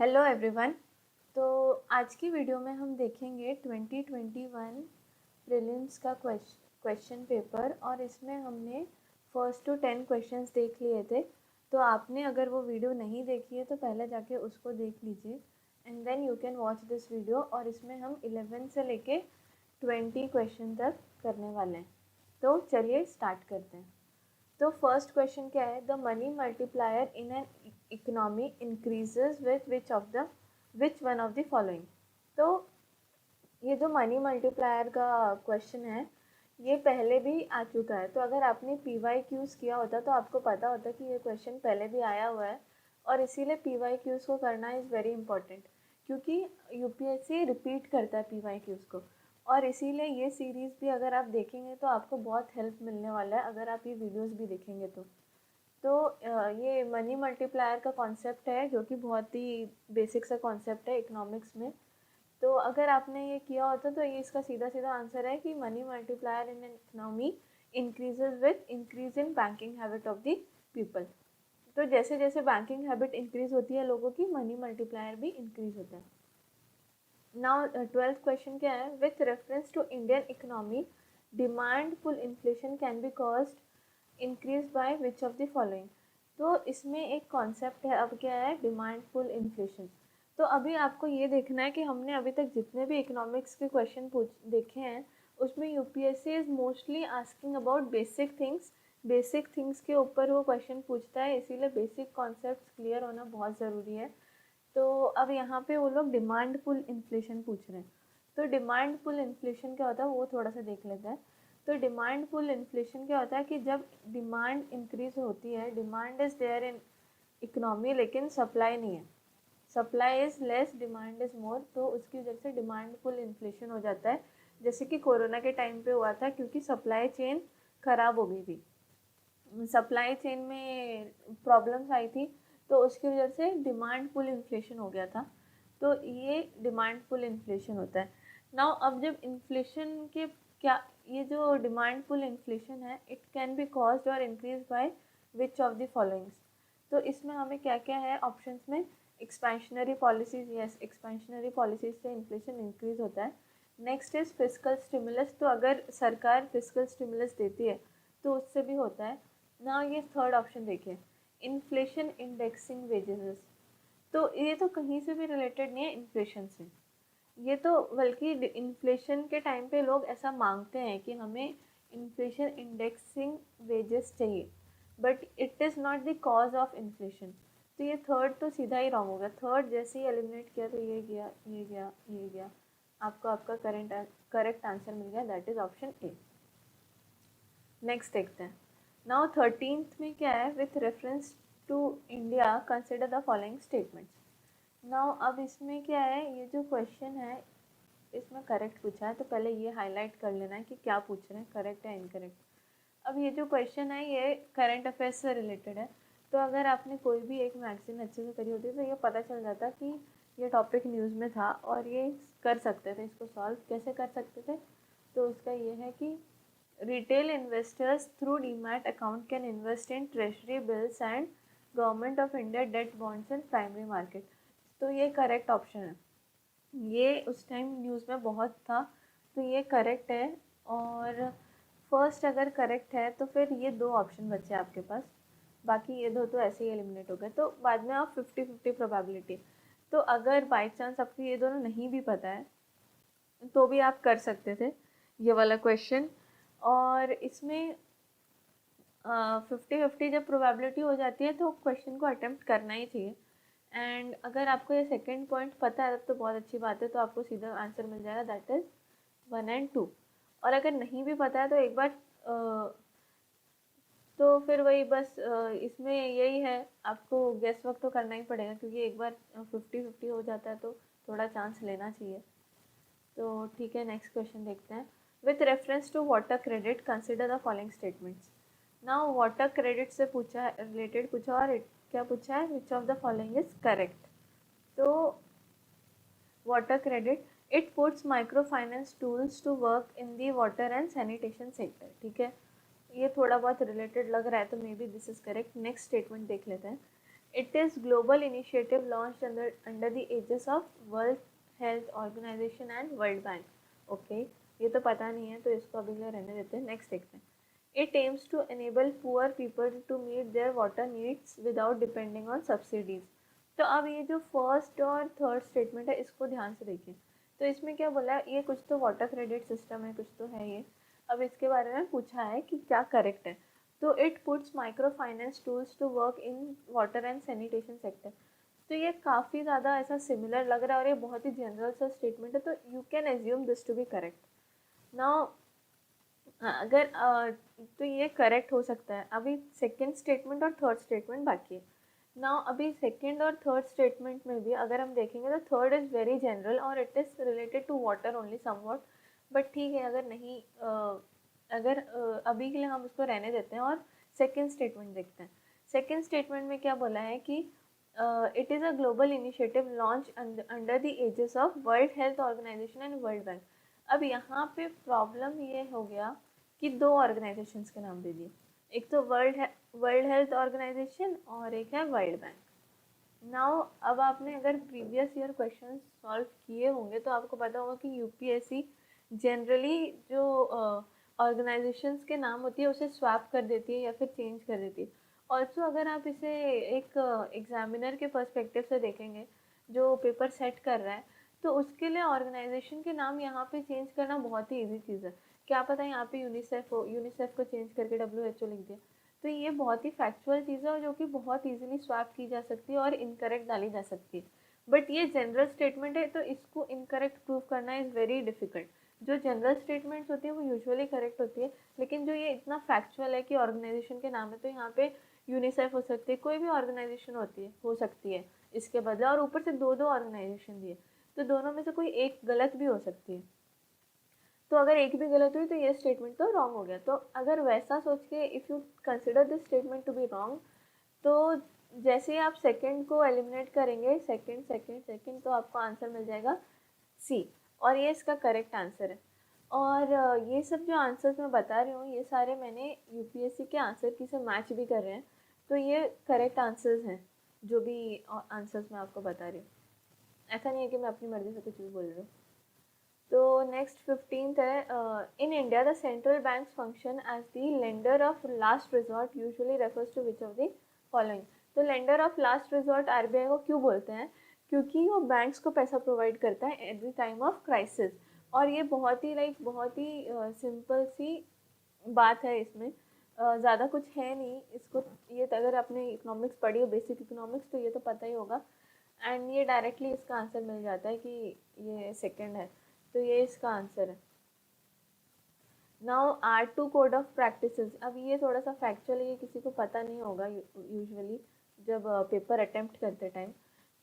Hello everyone. तो आज की वीडियो में हम देखेंगे 2021 प्रीलिम्स का क्वेश्चन पेपर और इसमें हमने फर्स्ट टू 10 क्वेश्चंस देख लिए थे। तो आपने अगर वो वीडियो नहीं देखी है तो पहले जाके उसको देख लीजिए and then you can watch this video. और इसमें हम 11 से लेके 20 क्वेश्चन तक करने वाले हैं। तो चलिए स्टार्ट करते हैं। तो फर्स्ट क्वेश्चन क्या है, the money multiplier in an economy increases with which one of the following. तो ये जो मनी मल्टीप्लायर का क्वेश्चन है ये पहले भी आ चुका है। तो अगर आपने PYQs किया होता तो आपको पता होता कि ये क्वेश्चन पहले भी आया हुआ है और इसीलिए PYQs को करना इज़ वेरी इंपॉर्टेंट, क्योंकि UPSC रिपीट करता है PYQs को। और इसीलिए ये सीरीज़ भी अगर आप देखेंगे तो आपको बहुत हेल्प मिलने वाला है अगर आप ये वीडियोस भी देखेंगे तो ये मनी मल्टीप्लायर का कॉन्सेप्ट है जो कि बहुत ही बेसिक सा कॉन्सेप्ट है इकोनॉमिक्स में। तो अगर आपने ये किया होता तो ये इसका सीधा सीधा आंसर है कि money multiplier in an economy increases with increase in banking habit of the people. तो जैसे जैसे बैंकिंग हैबिट इंक्रीज होती है लोगों की, मनी मल्टीप्लायर भी इंक्रीज होता है। नाउ 12th क्वेश्चन क्या है, with reference to Indian economy demand pull inflation can be caused increase by which of the following. तो इसमें एक कॉन्सेप्ट है, अब क्या है, डिमांड पुल इन्फ्लेशन। तो अभी आपको ये देखना है कि हमने अभी तक जितने भी इकोनॉमिक्स के क्वेश्चन देखे हैं उसमें UPSC is mostly asking about basic things के ऊपर वो क्वेश्चन पूछता है, इसीलिए बेसिक कॉन्सेप्ट क्लियर होना बहुत ज़रूरी है। तो अब यहाँ पे वो लोग डिमांड पुल इन्फ्लेशन पूछ रहे हैं। तो डिमांड पुल इन्फ्लेशन क्या होता है वो थोड़ा सा देख लेते हैं। तो डिमांड पुल इन्फ्लेशन क्या होता है कि जब डिमांड इंक्रीज होती है, demand is there in economy लेकिन सप्लाई नहीं है, supply is less demand is more, तो उसकी वजह से डिमांड पुल इन्फ्लेशन हो जाता है। जैसे कि कोरोना के टाइम पे हुआ था, क्योंकि सप्लाई चेन ख़राब हो गई थी, सप्लाई चेन में प्रॉब्लम्स आई थी, तो उसकी वजह से डिमांड पुल इन्फ्लेशन हो गया था। तो ये डिमांड पुल इन्फ्लेशन होता है। नाउ अब जब इन्फ्लेशन के क्या, ये जो डिमांड पुल इन्फ्लेशन है इट कैन बी कॉज्ड और increase by which of the followings. तो इसमें हमें क्या क्या है ऑप्शंस में, expansionary policies, yes expansionary policies से इन्फ्लेशन इंक्रीज होता है। नेक्स्ट इज फिस्कल स्टिमुलस, तो अगर सरकार फिस्कल स्टिमुलस देती है तो उससे भी होता है ना। ये थर्ड ऑप्शन देखिए, इन्फ्लेशन इंडेक्सिंग वेजेस। तो ये तो कहीं से भी रिलेटेड नहीं है इन्फ्लेशन से, ये तो बल्कि इन्फ्लेशन के टाइम पे लोग ऐसा मांगते हैं कि हमें इन्फ्लेशन इंडेक्सिंग वेजेस चाहिए, but it is not the cause of inflation. तो ये थर्ड तो सीधा ही रॉन्ग हो गया, थर्ड जैसे ही एलिमिनेट किया तो ये गया, ये गया, ये गया, आपको आपका करेक्ट आंसर मिल गया, that is option A. Next देखते हैं। नाउ 13th में क्या है, with reference to India consider the following statements. Now अब इसमें क्या है, ये जो क्वेश्चन है इसमें करेक्ट पूछा है, तो पहले ये हाईलाइट कर लेना है कि क्या पूछ रहे हैं, करेक्ट है इनकरेक्ट। अब ये जो क्वेश्चन है ये करंट अफेयर्स से रिलेटेड है। तो अगर आपने कोई भी एक मैगजीन अच्छे से करी होती तो ये पता चल जाता कि ये टॉपिक न्यूज़ में था और ये कर सकते थे, इसको सॉल्व कैसे कर सकते थे। तो उसका ये है कि retail investors through demat account can invest in treasury bills and government of India debt bonds in primary market. तो ये करेक्ट ऑप्शन है, ये उस टाइम न्यूज़ में बहुत था, तो ये करेक्ट है। और फर्स्ट अगर करेक्ट है तो फिर ये दो ऑप्शन बचे आपके पास, बाकी ये दो तो ऐसे ही एलिमिनेट हो गए। तो बाद में आप 50-50 प्रोबेबिलिटी, तो अगर बाई चांस आपको ये दोनों नहीं भी पता है तो भी आप कर सकते थे ये वाला क्वेश्चन। और इसमें 50-50 जब प्रोबेबिलिटी हो जाती है तो क्वेश्चन को अटेम्प्ट करना ही चाहिए। एंड अगर आपको ये सेकंड पॉइंट पता है तो बहुत अच्छी बात है, तो आपको सीधा आंसर मिल जाएगा, दैट इज़ 1 एंड 2। और अगर नहीं भी पता है तो एक बार तो फिर वही बस इसमें यही है, आपको गेस वर्क तो करना ही पड़ेगा, क्योंकि एक बार 50-50 हो जाता है तो थोड़ा चांस लेना चाहिए। तो ठीक है, नेक्स्ट क्वेश्चन देखते हैं। With reference to water credit consider the following statements. Now water credit से पूछा है, रिलेटेड पूछा, और क्या पूछा है, which of the following is correct. तो water credit, it puts micro finance tools to work in the water and sanitation sector, ठीक है, ये थोड़ा बहुत रिलेटेड लग रहा है तो maybe this is correct. Next statement देख लेते हैं। It is global initiative launched under the aegis of World Health Organization and World Bank. Okay, ये तो पता नहीं है तो इसको अभी के लिए रहने देते हैं। नेक्स्ट देखते हैं। It aims to enable poor people to meet their water needs without depending on subsidies. तो अब ये जो फर्स्ट और थर्ड स्टेटमेंट है इसको ध्यान से देखिए। तो इसमें क्या बोला है, ये कुछ तो वाटर क्रेडिट सिस्टम है, कुछ तो है ये। अब इसके बारे में पूछा है कि क्या करेक्ट है। तो it puts micro finance tools to work in water and sanitation sector. तो ये काफ़ी ज़्यादा ऐसा सिमिलर लग रहा है और ये बहुत ही जनरल सा स्टेटमेंट है, तो you can assume this to be correct. Now अगर तो ये करेक्ट हो सकता है। अभी सेकेंड स्टेटमेंट और थर्ड स्टेटमेंट बाकी है। नाउ अभी सेकेंड और थर्ड स्टेटमेंट में भी अगर हम देखेंगे तो थर्ड इज़ वेरी जनरल और it is related to water only somewhat. But ठीक है, अगर नहीं अगर अभी के लिए हम उसको रहने देते हैं और सेकेंड स्टेटमेंट देखते हैं। सेकेंड स्टेटमेंट में क्या बोला है कि it is a global initiative launch under the aegis of World Health Organization and World Bank. अब यहाँ पे प्रॉब्लम ये हो गया कि दो ऑर्गेनाइजेशंस के नाम दे दिए, एक तो वर्ल्ड हेल्थ ऑर्गेनाइजेशन और एक है वर्ल्ड बैंक। नाउ अब आपने अगर प्रीवियस ईयर क्वेश्चन सॉल्व किए होंगे तो आपको पता होगा कि यूपीएससी जनरली जो ऑर्गेनाइजेशंस के नाम होती है उसे स्वैप कर देती है या फिर चेंज कर देती है। ऑल्सो अगर आप इसे एक एग्जामिनर के पर्सपेक्टिव से देखेंगे जो पेपर सेट कर रहा है, तो उसके लिए ऑर्गेनाइजेशन के नाम यहाँ पे चेंज करना बहुत ही ईजी चीज़ है। क्या पता यहाँ पे यूनिसेफ हो, यूनिसेफ को चेंज करके WHO लिख दिया। तो ये बहुत ही फैक्चुअल चीज़ है और जो कि बहुत इजीली स्वैप की जा सकती है और इनकरेक्ट डाली जा सकती है। बट ये जनरल स्टेटमेंट है तो इसको इनकरेक्ट प्रूव करना इज़ वेरी डिफिकल्ट। जो जनरल स्टेटमेंट्स होती है वो यूजुअली करेक्ट होती है, लेकिन जो ये इतना फैक्चुअल है कि ऑर्गेनाइजेशन के नाम है, तो यहाँ पे यूनिसेफ हो सकती है, कोई भी ऑर्गेनाइजेशन होती है हो सकती है इसके बदले, और ऊपर से दो दो ऑर्गेनाइजेशन दिए, तो दोनों में से कोई एक गलत भी हो सकती है। तो अगर एक भी गलत हुई तो ये स्टेटमेंट तो रॉन्ग हो गया। तो अगर वैसा सोच के if you consider this statement to be wrong, तो जैसे ही आप सेकंड को एलिमिनेट करेंगे, सेकंड सेकंड सेकंड, तो आपको आंसर मिल जाएगा सी, और ये इसका करेक्ट आंसर है। और ये सब जो आंसर्स मैं बता रही हूँ ये सारे मैंने यूपीएससी के आंसर की से मैच भी कर रहे हैं, तो ये करेक्ट आंसर्स हैं जो भी आंसर्स मैं आपको बता रही हूँ। ऐसा नहीं है कि मैं अपनी मर्ज़ी से कुछ भी बोल रही हूँ। तो नेक्स्ट 15th है, in India the central bank function as the lender of last resort usually refers to which of the following. तो lender of last resort RBI को क्यों बोलते हैं, क्योंकि वो बैंक्स को पैसा प्रोवाइड करता है at the time of crisis. और ये बहुत ही बहुत ही सिंपल सी बात है, इसमें ज़्यादा कुछ है नहीं इसको। ये अगर आपने इकोनॉमिक्स पढ़ी हो, बेसिक इकोनॉमिक्स, तो ये तो पता ही होगा। एंड ये डायरेक्टली इसका आंसर मिल जाता है कि ये सेकंड है, तो ये इसका आंसर है। Now R2 code of practices. अब ये थोड़ा सा फैक्चुअल, ये किसी को पता नहीं होगा यूजुअली जब पेपर अटेम्प्ट करते टाइम,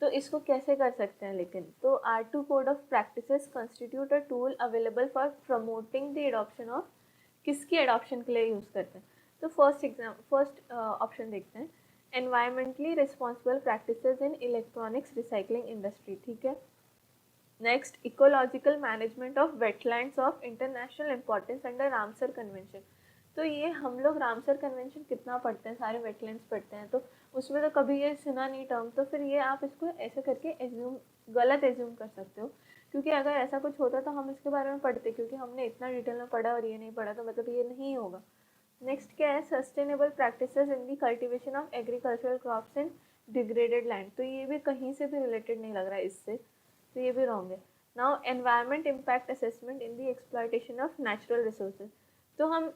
तो इसको कैसे कर सकते हैं। लेकिन तो R2 code of practices constitute a tool available for promoting the adoption of, किसकी एडॉप्शन के लिए यूज़ करते हैं। तो फर्स्ट ऑप्शन देखते हैं, environmentally responsible practices in electronics recycling industry. ठीक है। Next, ecological management of wetlands of international importance under Ramsar convention. तो ये हम लोग रामसर कन्वेंशन कितना पढ़ते हैं, सारे वेटलैंड्स पढ़ते हैं, तो उसमें तो कभी ये सुना नहीं टर्म, तो फिर ये आप इसको ऐसे करके एज्यूम, गलत एज्यूम कर सकते हो, क्योंकि अगर ऐसा कुछ होता तो हम इसके बारे में पढ़ते, क्योंकि हमने इतना डिटेल में पढ़ा और ये नहीं पढ़ा, तो मतलब ये नहीं होगा। नेक्स्ट क्या है, sustainable practices in the cultivation of agricultural crops in degraded land. तो ये भी कहीं से भी रिलेटेड नहीं लग रहा है इससे, तो ये भी रॉन्ग है। Now environment impact assessment in the exploitation of natural resources. तो हम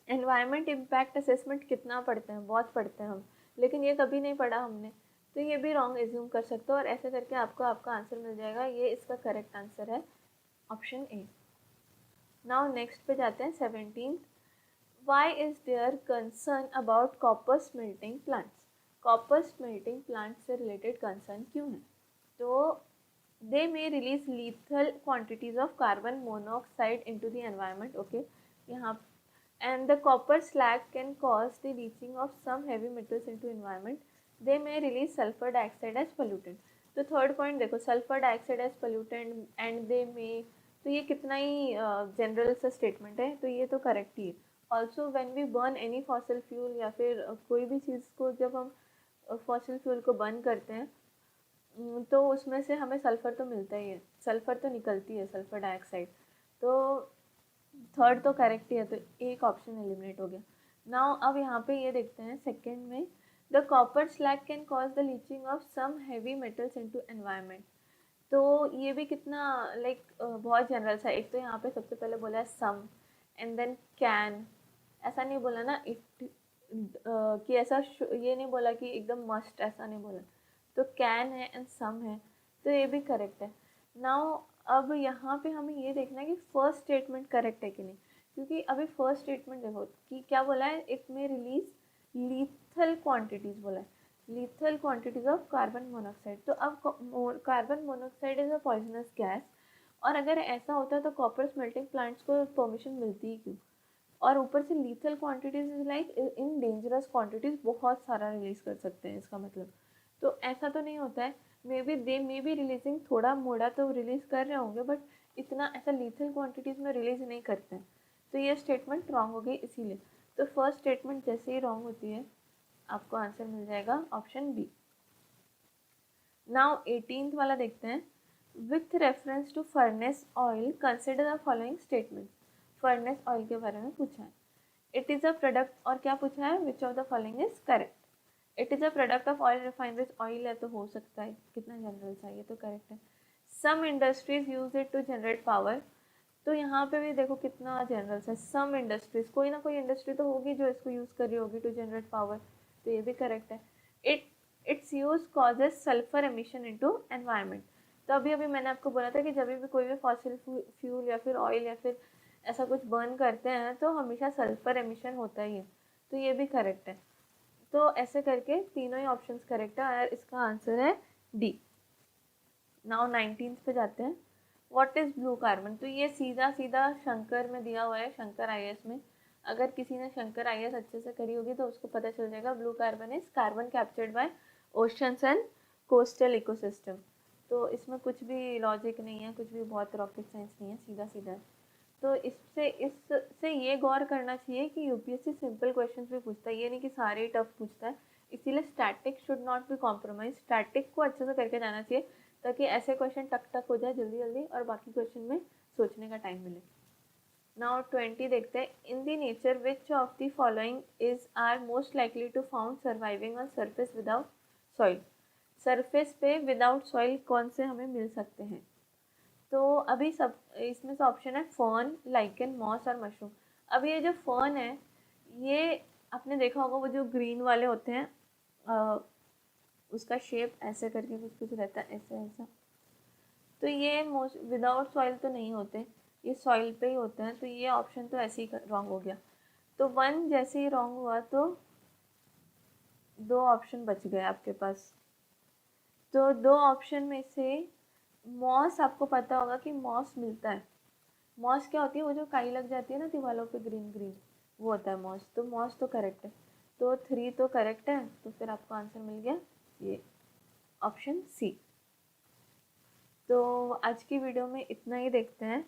एनवायरमेंट इम्पैक्ट असेसमेंट कितना पढ़ते हैं, बहुत पढ़ते हैं हम, लेकिन ये कभी नहीं पढ़ा हमने, तो ये भी रॉन्ग एज्यूम कर सकते हो, और ऐसे करके आपको आपका आंसर मिल जाएगा। ये इसका करेक्ट आंसर है ऑप्शन ए। नाउ नेक्स्ट पे जाते हैं 17th। Why is there concern about copper smelting plants. Copper smelting plant से रिलेटेड कंसर्न क्यों है। तो they may release lethal quantities of carbon monoxide into the environment, okay, यहाँ, and the copper slag can cause the leaching of some heavy metals into environment. They may release sulfur dioxide as pollutant. तो third point देखो, sulphur dioxide as pollutant and they may, तो ये कितना ही general सा statement है, तो ये तो करेक्ट ही है। Also when we burn any fossil fuel या फिर कोई भी चीज़ को जब हम फॉसिल फ्यूल को बर्न करते हैं तो उसमें से हमें सल्फ़र तो मिलता ही है, सल्फ़र तो निकलती है, सल्फ़र डाइऑक्साइड। तो थर्ड तो करेक्ट ही है, तो एक ऑप्शन एलिमिनेट हो गया। नाउ अब यहाँ पे ये देखते हैं सेकेंड में, the copper slag can cause the leaching of some heavy metals into environment. तो ये भी कितना लाइक बहुत जनरल सा। एक तो यहाँ पे सबसे पहले बोला है सम एंड देन कैन, ऐसा नहीं बोला ना इट कि ऐसा ये नहीं बोला कि एकदम मस्ट, ऐसा नहीं बोला। तो कैन है एंड सम है, तो ये भी करेक्ट है। नाउ अब यहाँ पे हमें ये देखना है कि फर्स्ट स्टेटमेंट करेक्ट है कि नहीं, क्योंकि अभी फर्स्ट स्टेटमेंट देखो कि क्या बोला है, इट में रिलीज लीथल क्वांटिटीज बोला है, lethal quantities of carbon monoxide. तो अब carbon monoxide is a poisonous gas, और अगर ऐसा होता है तो कॉपर स्मेल्टिंग प्लांट्स को परमिशन मिलती ही क्यों? और ऊपर से lethal quantities is like in dangerous quantities, बहुत सारा रिलीज कर सकते हैं इसका मतलब। तो ऐसा तो नहीं होता है, may be they may be releasing, थोड़ा मोड़ा तो रिलीज कर रहे होंगे, बट इतना ऐसा लीथल क्वांटिटीज में रिलीज नहीं करते हैं। तो ये स्टेटमेंट रॉन्ग हो गई इसीलिए। तो फर्स्ट स्टेटमेंट जैसे ही रॉन्ग होती है आपको आंसर मिल जाएगा ऑप्शन बी। नाउ 18th वाला देखते हैं, with reference to furnace oil consider the following statement. Furnace oil के बारे में पूछा है। इट इज़ अ प्रोडक्ट, और क्या पूछा है, which of the following is correct. It is a product of oil refineries, oil है तो हो सकता है, कितना जनरल सा, ये तो करेक्ट है। Some industries use it to generate power, तो यहाँ पे भी देखो कितना जनरल सा, सम इंडस्ट्रीज, कोई ना कोई इंडस्ट्री तो होगी जो इसको यूज़ कर रही होगी टू जनरेट पावर, तो ये भी करेक्ट है। It it's use causes sulphur emission into environment. तो अभी अभी मैंने आपको बोला था कि जब भी कोई भी फॉसिल फ्यूल या फिर ऑयल या फिर ऐसा कुछ बर्न करते हैं तो हमेशा सल्फर एमिशन होता ही है, तो ये भी करेक्ट है। तो ऐसे करके तीनों ही ऑप्शंस करेक्ट है और इसका आंसर है डी। नाउ 19th पे जाते हैं, व्हाट इज ब्लू कार्बन। तो ये सीधा सीधा शंकर में दिया हुआ है, शंकर आईएएस में। अगर किसी ने शंकर आईएएस अच्छे से करी होगी तो उसको पता चल जाएगा, blue carbon is carbon captured by oceans and coastal ecosystem. तो इसमें कुछ भी लॉजिक नहीं है, कुछ भी बहुत रॉकेट साइंस नहीं है, सीधा सीधा है। तो इससे ये गौर करना चाहिए कि यूपीएससी सिंपल क्वेश्चन भी पूछता है, ये नहीं कि सारे ही टफ पूछता है। इसीलिए static should not be compromise, static को अच्छे से करके जाना चाहिए ताकि ऐसे क्वेश्चन टक टक हो जाए जल्दी जल्दी और बाकी क्वेश्चन में सोचने का टाइम मिले। नाउ 20 देखते हैं, in the nature which of the following is are most likely to found surviving on surface without soil. Surface पे विदाउट सॉइल कौन से हमें मिल सकते हैं? तो अभी सब इसमें से ऑप्शन है फर्न, लाइकन, मॉस और मशरूम। अब ये जो फर्न है, ये आपने देखा होगा वो जो ग्रीन वाले होते हैं, उसका शेप ऐसे करके कुछ कुछ रहता है, ऐसे ऐसा। तो ये विदाउट सॉइल तो नहीं होते, ये सॉइल पे ही होते हैं, तो ये ऑप्शन तो ऐसे ही रॉन्ग हो गया। तो वन जैसे ही रॉन्ग हुआ तो दो ऑप्शन बच गए आपके पास। तो दो ऑप्शन में से मॉस, आपको पता होगा कि मॉस मिलता है। मॉस क्या होती है, वो जो काई लग जाती है ना दीवारों पे ग्रीन ग्रीन, वो होता है मॉस। तो मॉस तो करेक्ट है, तो 3 तो करेक्ट है, तो फिर आपको आंसर मिल गया ये ऑप्शन सी। तो आज की वीडियो में इतना ही, देखते हैं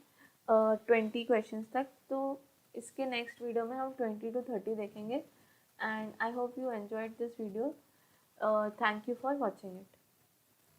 20 क्वेश्चंस तक। तो इसके नेक्स्ट वीडियो में हम 20 to 30 देखेंगे। And I hope you enjoyed this video. Thank you for watching it.